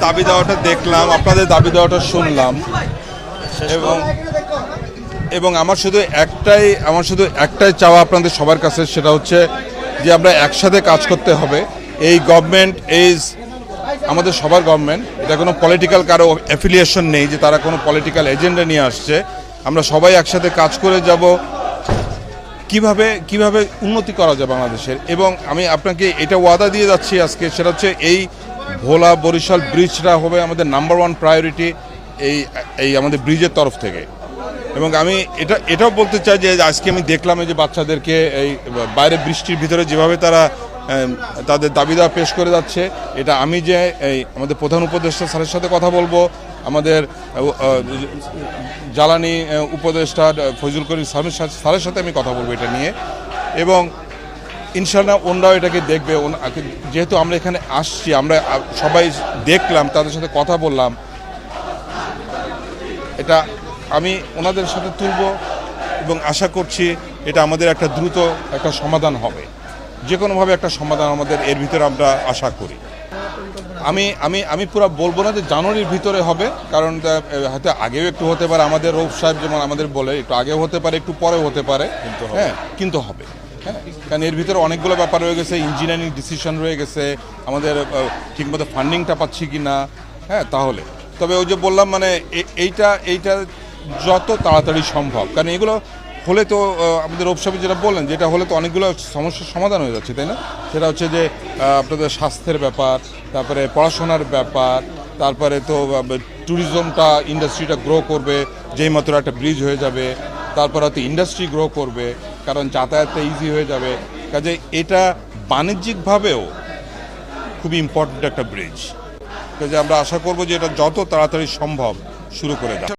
দাবি দেওয়াটা দেখলাম, আপনাদের দাবি দেওয়াটা শুনলাম, এবং আমার শুধু একটাই চাওয়া আপনাদের সবার কাছে, সেটা হচ্ছে যে আমরা একসাথে কাজ করতে হবে। এই গভর্নমেন্ট আমাদের সবার গভর্নমেন্ট, এটা কোনো পলিটিক্যাল কারো অ্যাফিলিয়েশন নেই যে তারা কোনো পলিটিক্যাল এজেন্ডা নিয়ে আসছে। আমরা সবাই একসাথে কাজ করে যাব কিভাবে উন্নতি করা যায় বাংলাদেশের। এবং আমি আপনাকে এটা ওয়াদা দিয়ে যাচ্ছি আজকে, সেটা হচ্ছে এই ভোলা বরিশাল ব্রিজটা হবে আমাদের নাম্বার 1 প্রায়োরিটি এই আমাদের ব্রিজের তরফ থেকে। এবং আমি এটাও বলতে চাই যে আজকে আমি দেখলাম এই যে বাচ্চাদেরকে এই বাইরে বৃষ্টির ভিতরে যেভাবে তারা তাদের দাবি দেওয়া পেশ করে যাচ্ছে, এটা আমি যে এই আমাদের প্রধান উপদেষ্টা স্যারের সাথে কথা বলবো, আমাদের জ্বালানি উপদেষ্টা ফজলুল করিম স্যারের সাথে আমি কথা বলবো এটা নিয়ে। এবং ইনশাআল্লাহ ওনারাও এটাকে দেখবে। যেহেতু আমরা এখানে আসছি, আমরা সবাই দেখলাম, তাদের সাথে কথা বললাম, এটা আমি ওনাদের সাথে তুলব এবং আশা করছি এটা আমাদের একটা দ্রুত একটা সমাধান হবে। যে কোনোভাবে একটা সমাধান আমাদের এর ভিতরে আমরা আশা করি। আমি পুরো বলবো না যে জানুয়ারির ভিতরে হবে, কারণ হয়তো আগেও একটু হতে পারে। আমাদের রৌফ সাহেব যেমন আমাদের বলে একটু আগেও হতে পারে, একটু পরেও হতে পারে, কিন্তু হবে। হ্যাঁ, কারণ এর ভিতরে অনেকগুলো ব্যাপার রয়ে গেছে, ইঞ্জিনিয়ারিং ডিসিশন রয়ে গেছে, আমাদের ঠিকমতো ফান্ডিংটা পাচ্ছি কি না। হ্যাঁ, তাহলে তবে ওই যে বললাম মানে এইটা যত তাড়াতাড়ি সম্ভব, কারণ এগুলো হলে তো আমাদের রৌফ সাহেব যেটা বললেন, যেটা হলে তো অনেকগুলো সমস্যার সমাধান হয়ে যাচ্ছে, তাই না? সেটা হচ্ছে যে আপনাদের স্বাস্থ্যের ব্যাপার, তারপরে পড়াশোনার ব্যাপার, তারপরে তো ট্যুরিজমটা ইন্ডাস্ট্রিটা গ্রো করবে যেই মাত্র একটা ব্রিজ হয়ে যাবে, তারপর হয়তো ইন্ডাস্ট্রি গ্রো করবে, কারণ যাতায়াতটা ইজি হয়ে যাবে। কাজে এটা বাণিজ্যিকভাবেও খুবই ইম্পর্ট্যান্ট একটা ব্রিজ। কাজে আমরা আশা করব যে এটা যত তাড়াতাড়ি সম্ভব শুরু করে দেয়।